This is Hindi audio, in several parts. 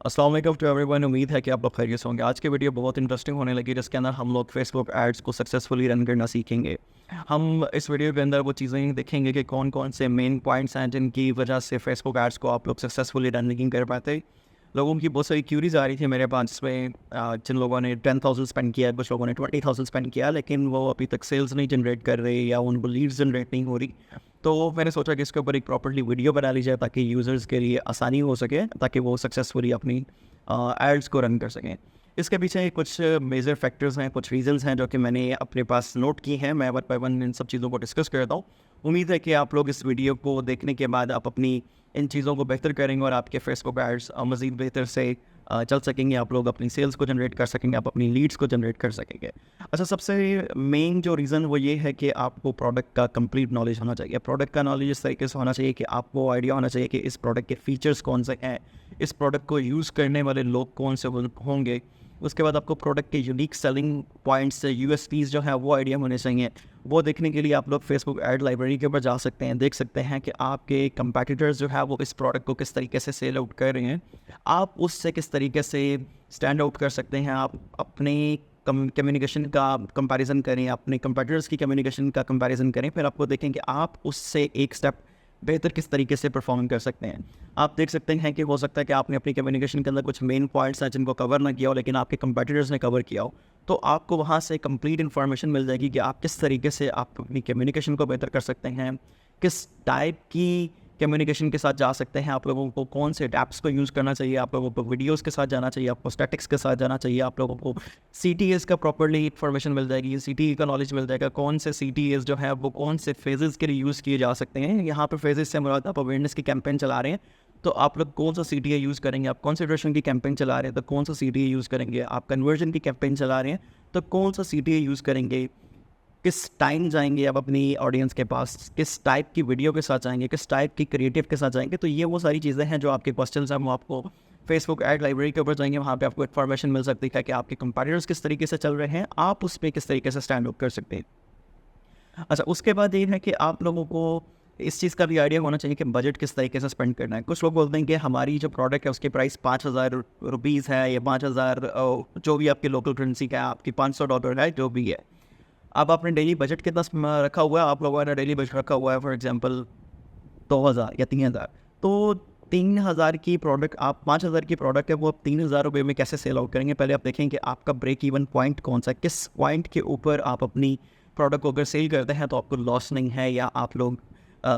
अस्सलाम वालेकुम टू एवरीवन। उम्मीद है कि आप लोग खैरियत से होंगे। आज की वीडियो बहुत इंटरेस्टिंग होने लगी, जिसके अंदर हम लोग फेसबुक एड्स को सक्सेसफुली रन करना सीखेंगे। हम इस वीडियो के अंदर वो चीज़ें देखेंगे कि कौन कौन से मेन पॉइंट्स हैं जिनकी वजह से फेसबुक एड्स को आप लोग सक्सेसफुली रन नहीं कर पाते। लोगों की बहुत सारी क्यूरीज आ रही थी मेरे पास, जिसमें जिन लोगों ने 10,000 स्पेंड किया है, कुछ लोगों ने 20,000 स्पेंड किया, लेकिन वो अभी तक सेल्स नहीं जनरेट कर रहे या उनको लीड्स जनरेट नहीं हो रही। तो मैंने सोचा कि इसके ऊपर एक प्रॉपर्ली वीडियो बना ली जाए ताकि यूज़र्स के लिए आसानी हो सके, ताकि वो सक्सेसफुली अपनी एड्स को रन कर सकें। इसके पीछे कुछ मेजर फैक्टर्स हैं, कुछ रीजंस हैं जो कि मैंने अपने पास नोट की हैं। मैं वन बाय वन इन सब चीज़ों को डिस्कस करता हूँ। उम्मीद है कि आप लोग इस वीडियो को देखने के बाद आप अपनी इन चीज़ों को बेहतर करेंगे और आपके फेसबुक एड्स मज़ीद बेहतर से चल सकेंगे। आप लोग अपनी सेल्स को जनरेट कर सकेंगे, आप अपनी लीड्स को जनरेट कर सकेंगे। अच्छा, सबसे मेन जो रीज़न वो ये है कि आपको प्रोडक्ट का कंप्लीट नॉलेज होना चाहिए। प्रोडक्ट का नॉलेज इस तरीके से होना चाहिए कि आपको आइडिया होना चाहिए कि इस प्रोडक्ट के फीचर्स कौन से हैं, इस प्रोडक्ट को यूज़ करने वाले लोग कौन से होंगे। उसके बाद आपको प्रोडक्ट के यूनिक सेलिंग पॉइंट्स, यूएसपीज़ जो है वो आइडिया होने चाहिए। वो देखने के लिए आप लोग फेसबुक ऐड लाइब्रेरी के ऊपर जा सकते हैं, देख सकते हैं कि आपके कंपैटिटर्स जो है वो इस प्रोडक्ट को किस तरीके से सेल आउट कर रहे हैं, आप उससे किस तरीके से स्टैंड आउट कर सकते हैं। आप अपने कम्युनिकेशन का कंपैरिजन करें, अपने कंपैटिटर्स की कम्युनिकेशन का कंपैरिजन करें, फिर आपको देखें कि आप उससे एक स्टेप बेहतर किस तरीके से परफॉर्म कर सकते हैं। आप देख सकते हैं कि हो सकता है कि आपने अपनी कम्युनिकेशन के अंदर कुछ मेन पॉइंट्स हैं जिनको कवर ना किया हो, लेकिन आपके कंपैटिटर्स ने कवर किया हो, तो आपको वहाँ से कंप्लीट इन्फॉर्मेशन मिल जाएगी कि आप किस तरीके से आप अपनी कम्युनिकेशन को बेहतर कर सकते हैं, किस टाइप की कम्युनिकेशन के साथ जा सकते हैं। आप लोगों को कौन से टैप्स को यूज़ करना चाहिए, आप लोगों को वीडियोस के साथ जाना चाहिए, आपको स्टैटिक्स के साथ जाना चाहिए, आप लोगों को CTAs का प्रॉपर्ली इन्फॉर्मेशन मिल जाएगी, CTE का नॉलेज मिल जाएगा, कौन से CTAs जो है वो कौन से फेजेस के लिए यूज़ किए जा सकते हैं। यहाँ पर फेजेस से मुराद आप अवेयरनेस की कैंपेन चला रहे हैं, तो आप लोग कौन सा CTA यूज़ करेंगे। आप कंसिडरेशन की कैंपेन चला रहे हैं तो कौन सा CTA यूज़ करेंगे। आप कन्वर्जन की कैंपेन चला रहे हैं तो कौन सा CTA यूज़ करेंगे। किस टाइम जाएंगे आप अपनी ऑडियंस के पास, किस टाइप की वीडियो के साथ जाएंगे, किस टाइप की क्रिएटिव के साथ जाएंगे। तो ये वो सारी चीज़ें हैं जो आपके क्वेश्चंस हैं, वो आपको फेसबुक ऐड लाइब्रेरी के ऊपर जाएंगे, वहाँ पे आपको इन्फॉर्मेशन मिल सकती है कि आपके कंपैटिटर्स किस तरीके से चल रहे हैं, आप उस पर किस तरीके से स्टैंड आउट कर सकते हैं। अच्छा, उसके बाद ये है कि आप लोगों को इस चीज़ का भी आइडिया होना चाहिए कि बजट किस तरीके से स्पेंड करना है। कुछ लोग बोलते हैं कि हमारी जो प्रोडक्ट है उसकी प्राइस 5,000 रुपीज़ है या 5,000 जो भी आपकी लोकल करेंसी का है, आपकी $500 है, जो भी है। अब आपने डेली बजट कितना रखा हुआ है, आप लोगों ने डेली बजट रखा हुआ है फॉर एग्जांपल 2,000 या 3,000, तो 3,000 की प्रोडक्ट, आप 5,000 की प्रोडक्ट है वो आप 3,000 रुपये में कैसे सेल आउट करेंगे। पहले आप देखें कि आपका ब्रेक इवन पॉइंट कौन सा है, किस पॉइंट के ऊपर आप अपनी प्रोडक्ट को अगर सेल करते हैं तो आपको लॉस नहीं है, या आप लोग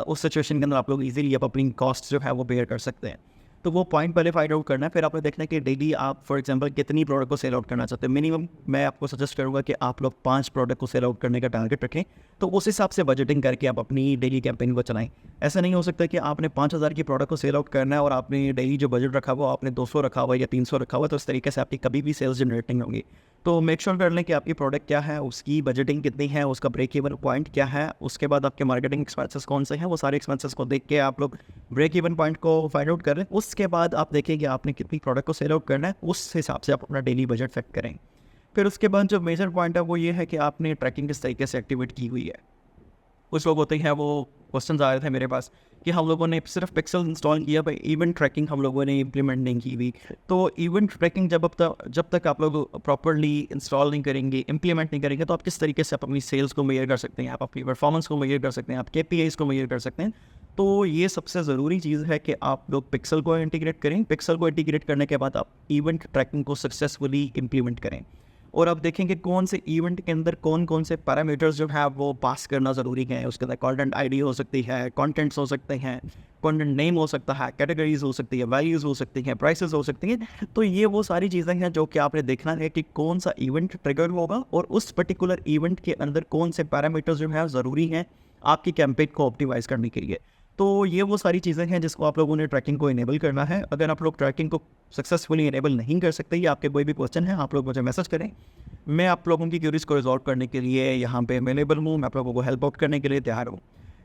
उस सिचुएशन के अंदर आप लोग ईजिली अपनी कॉस्ट जो है वो बेयर कर सकते हैं। तो वो पॉइंट पहले फाइंड आउट करना है। फिर आपने देखना है कि डेली आप फॉर एग्जांपल कितनी प्रोडक्ट को सेल आउट करना चाहते हैं। मिनिमम मैं आपको सजेस्ट करूंगा कि आप लोग 5 प्रोडक्ट को सेल आउट करने का टारगेट रखें, तो उस हिसाब से बजटिंग करके आप अपनी डेली कैंपेन को चलाएं। ऐसा नहीं हो सकता कि आपने 5,000 की प्रोडक्ट को सेल आउट करना है और आपने डेली जो बजट रखा हुआ आपने 200 रखा हुआ या 300 रखा हुआ, तो इस तरीके से आपकी कभी भी सेल्स जनरेट नहीं होंगी। तो मेक श्योर कर लें कि आपकी प्रोडक्ट क्या है, उसकी बजटिंग कितनी है, उसका ब्रेक इवन पॉइंट क्या है। उसके बाद आपके मार्केटिंग एक्सपेंसेस कौन से हैं, वो सारे एक्सपेंसेस को देख के आप लोग ब्रेक इवन पॉइंट को फाइंड आउट करें। उसके बाद आप देखें कि आपने कितनी प्रोडक्ट को सेल आउट करना है, उस हिसाब से आप अपना डेली बजट सेट करें। फिर उसके बाद जो मेजर पॉइंट है वो ये है कि आपने ट्रैकिंग किस तरीके से एक्टिवेट की हुई है। कुछ लोग होते हैं, वो क्वेश्चन आ रहे थे मेरे पास कि हम लोगों ने सिर्फ पिक्सल इंस्टॉल किया, भाई इवेंट ट्रैकिंग हम लोगों ने इम्प्लीमेंट नहीं की हुई। तो इवेंट ट्रैकिंग जब तक आप लोग प्रॉपरली इंस्टॉल नहीं करेंगे, इम्प्लीमेंट नहीं करेंगे, तो आप किस तरीके से आप अपनी सेल्स को मेजर कर सकते हैं, आप अपनी परफॉर्मेंस को मेजर कर सकते हैं, आप KPIs को मेजर कर सकते हैं। तो ये सबसे ज़रूरी चीज़ है कि आप लोग पिक्सल को इंटीग्रेट करें। पिक्सल को इंटीग्रेट करने के बाद आप इवेंट ट्रैकिंग को सक्सेसफुली इम्प्लीमेंट करें। और आप देखेंगे कौन से इवेंट के अंदर कौन कौन से पैरामीटर्स जो है वो पास करना ज़रूरी है। उसके अंदर कंटेंट ID हो सकती है, कंटेंट्स हो सकते हैं, कंटेंट नेम हो सकता है, कैटेगरीज हो सकती है, वैल्यूज़ हो सकती हैं, प्राइसेस हो सकती हैं। तो ये वो सारी चीज़ें हैं जो कि आपने देखना है कि कौन सा इवेंट ट्रिगर होगा और उस पर्टिकुलर इवेंट के अंदर कौन से पैरामीटर्स जो है ज़रूरी हैं आपकी कैंपेन को ऑप्टिमाइज़ करने के लिए। तो ये वो सारी चीज़ें हैं जिसको आप लोगों ने ट्रैकिंग को इनेबल करना है। अगर आप लोग ट्रैकिंग को सक्सेसफुली इनेबल नहीं कर सकते या आपके कोई भी क्वेश्चन है, आप लोग मुझे मैसेज करें। मैं आप लोगों की क्यूरीज को रिजॉल्व करने के लिए यहाँ पे अवेलेबल हूँ, मैं आप लोगों को हेल्प आउट करने के लिए तैयार हूँ।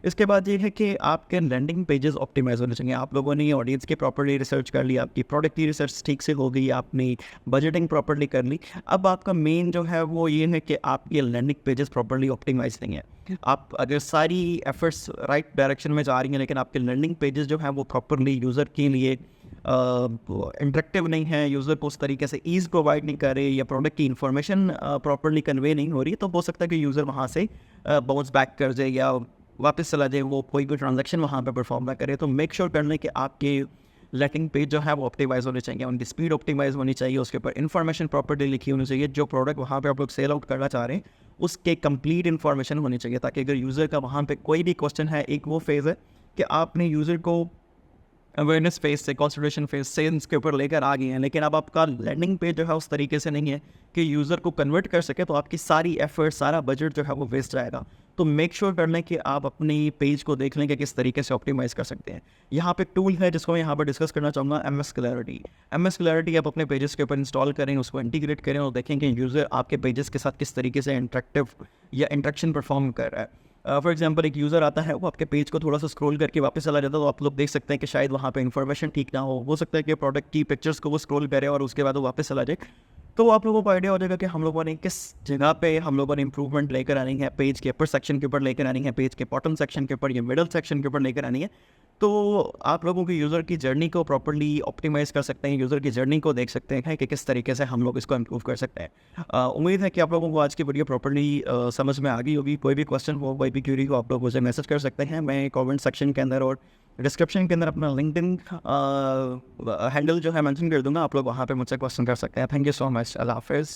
इसके बाद ये है कि आपके लैंडिंग पेजेस ऑप्टिमाइज होने चाहिए। आप लोगों ने ऑडियंस की प्रॉपर्ली रिसर्च कर ली, आपकी प्रोडक्ट की रिसर्च ठीक से हो गई, आपने बजटिंग प्रॉपर्ली कर ली। अब आपका मेन जो है वो ये है कि आपकी लैंडिंग पेजेस प्रॉपर्ली ऑप्टिमाइज नहीं है। आप अगर सारी एफर्ट्स राइट डायरेक्शन में जा रही हैं, लेकिन आपके लैंडिंग पेजेस जो हैं वो प्रॉपर्ली यूज़र के लिए इंटरेक्टिव नहीं है, यूज़र को उस तरीके से ईज़ प्रोवाइड नहीं कर रहे या प्रोडक्ट की इन्फॉर्मेशन प्रॉपर्ली कन्वे नहीं हो रही, तो हो सकता है कि यूज़र वहाँ से बाउंस बैक कर जाए या वापस चला जाए, वो कोई भी ट्रांजैक्शन वहाँ पे परफॉर्म ना करे। तो मेक श्योर कर लें कि आपके लैंडिंग पेज जो है वो ऑप्टिमाइज़ होने चाहिए, उनकी स्पीड ऑप्टिमाइज़ होनी चाहिए, उसके ऊपर इन्फॉर्मेशन प्रॉपर्ली लिखी होनी चाहिए, जो प्रोडक्ट वहाँ पे आप लोग सेल आउट करना चाह रहे हैं उसके कंप्लीट इन्फॉर्मेशन होनी चाहिए, ताकि अगर यूज़र का वहाँ पे कोई भी क्वेश्चन है, एक वो फेज़ है कि आपने यूज़र को अवेयरनेस फेज से कंसिडरेशन फेज से इसके ऊपर लेकर आ गए हैं, लेकिन अब आपका लैंडिंग पेज जो है उस तरीके से नहीं है कि यूज़र को कन्वर्ट कर सके, तो आपकी सारी एफर्ट, सारा बजट जो है वो वेस्ट जाएगा। तो मेक श्योर कर लें कि आप अपनी पेज को देख लें कि किस तरीके से ऑप्टिमाइज़ कर सकते हैं। यहाँ पे एक टूल है जिसको मैं यहाँ पर डिस्कस करना चाहूँगा, MS क्लैरिटी। MS क्लैरिटी आप अपने पेजेस के ऊपर इंस्टॉल करें, उसको इंटीग्रेट करें और देखें कि यूज़र आपके पेजेस के साथ किस तरीके से इंटरेक्टिव या इंटरेक्शन परफॉर्म कर रहा है। फॉर एग्जांपल एक यूज़र आता है, वो आपके पेज को थोड़ा सा स्क्रॉल करके वापस चला जाता है, तो आप लोग देख सकते हैं कि शायद वहाँ पे इन्फॉर्मेशन ठीक ना हो सकता है कि प्रोडक्ट की पिक्चर्स को वो स्क्रॉल करे और उसके बाद वो वापस चला जाए। तो आप लोगों को आइडिया हो जाएगा कि हम लोगों ने किस जगह पे हम लोगों ने इंप्रूवमेंट लेकर आनी है, पेज के अपर सेक्शन के ऊपर लेकर आनी है, पेज के बॉटम सेक्शन के ऊपर या मिडल सेक्शन के ऊपर लेकर आनी है। तो आप लोगों की यूज़र की जर्नी को प्रॉपर्ली ऑप्टिमाइज़ कर सकते हैं, यूज़र की जर्नी को देख सकते हैं कि किस तरीके से हम लोग इसको इम्प्रूव कर सकते हैं। उम्मीद है कि आप लोगों को आज की वीडियो प्रॉपर्ली समझ में आ गई होगी। कोई भी क्वेश्चन हो, कोई भी क्यूरी हो, आप लोग मुझे मैसेज कर सकते हैं। मैं कमेंट सेक्शन के अंदर और डिस्क्रिप्शन के अंदर अपना लिंक्डइन हैंडल जो है मेंशन कर दूंगा, आप लोग वहाँ पे मुझसे क्वेश्चन कर सकते हैं। Thank you so much. अल्लाह हाफिज़।